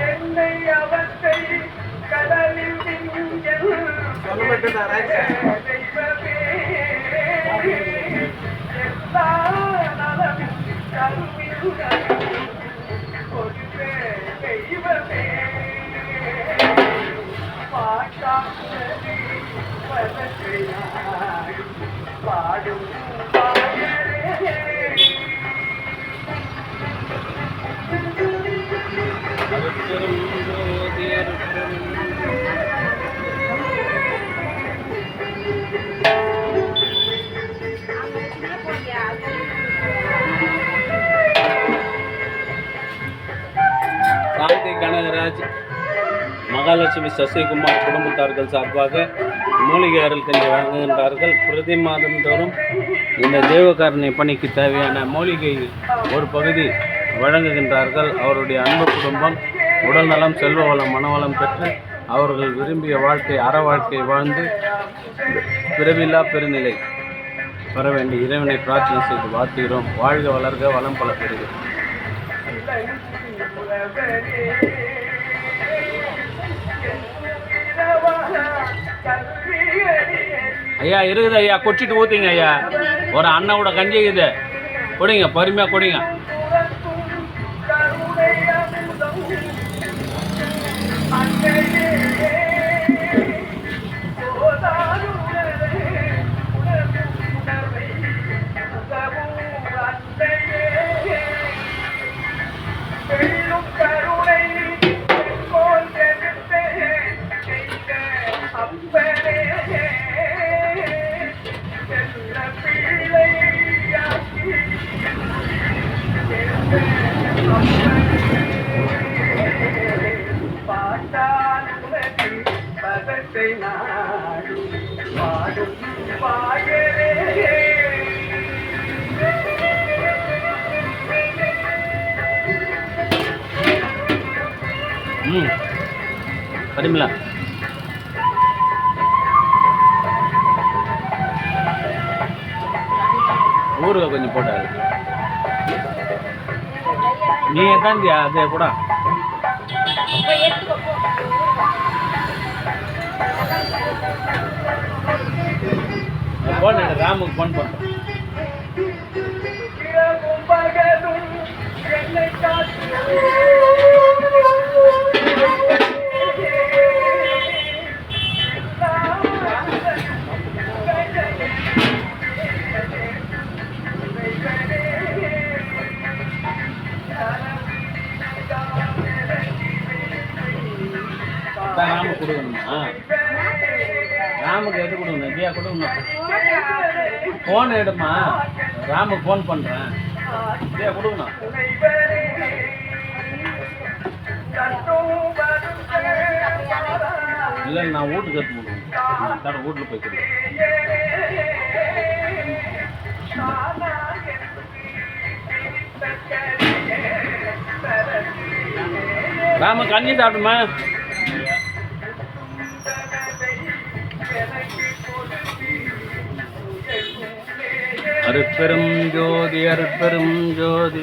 என்னை அவத்தை கடலில் தெய்வமே எல்லா நலமும் கருவியுடன் ஒருவே தெய்வமே பாட்டாளி பதத்தை பாடும் சாந்தி கனகராஜ் மகாலட்சுமி சசிகுமார் குடும்பத்தார்கள் சார்பாக மூலிகை அருள் கஞ்சி வழங்குகின்றார்கள். பிரதி மாதந்தோறும் இந்த தேவகாரணி பணிக்கு தேவையான மூலிகை ஒரு பகுதி வழங்குகின்றார்கள். அவருடைய அன்பு குடும்பம் உடல் நலம், செல்வ வளம், மனவளம் பெற்று அவர்கள் விரும்பிய வாழ்க்கை, அற வாழ்க்கை வாழ்ந்து பிறவில்லா பெருநிலை பெற வேண்டிய இறைவனை பிரார்த்தனை செய்து வாழ்த்துகிறோம். வாழ்க வளர்க, வளம் பல பெறுக. ஐயா இருக்குது ஐயா, கொச்சிட்டு ஊற்றிங்க ஐயா. ஒரு அண்ணாவோட கஞ்சி இது கொடுங்க, பொறுமையாக கொடுங்க. பரிமளா ஊருக கொஞ்சம் போட்டாரு. நீ தாண்டியா அதே கூட போன் ராமுக்கு போன் பண்ணுறேன். ராமுக்கு கொடுக்கணுமா? ராமுக்கு எது கொடுக்கணும்? இந்தியா கொடுக்கணும். ஃபோன் எடுமா, ராமுக்கு ஃபோன் பண்ணுறேன். இந்தியா கொடுக்கணும். இல்லை நான் வீட்டுக்கு எடுத்து போடுவேன். சார் வீட்டில் போய்க்கிறேன். ராம கஞ்சி சாப்பிடுமா? அருட்பெரும் ஜோதி, அருட்பெரும் ஜோதி.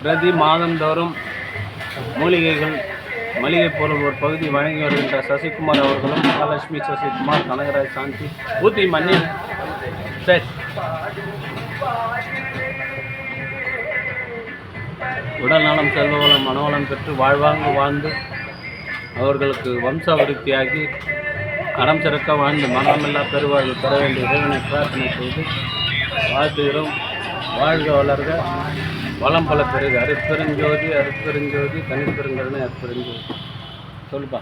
பிரதி மாதந்தோறும் மூலிகைகள், மளிகை பொருள் ஒரு பகுதி வழங்கி வருகின்ற சசிகுமார் அவர்களும் மகாலட்சுமி சசிகுமார், கனகராஜ், சாந்தி ஊத்தி மண்ணி சரி உடல் நலம், செல்வ வளம், மனவளம் பெற்று வாழ்வாங்க வாழ்ந்து அவர்களுக்கு வம்சாவிருத்தியாகி அறம் சிறக்க வாழ்ந்து மரணமில்லா பெருவாழ்வு பெற வேண்டிய இறைவனை பிரார்த்தனை செய்து வாழ்த்துகிறோம். வாழ்க வளர்க, வளம் பல பெருகு. அருட்பெருஞ்சோதி, அருட்பெருஞ்சோதி, தனிப்பெருங்கருணை, அருட்பெருஞ்சோதி. சொல்லுப்பா.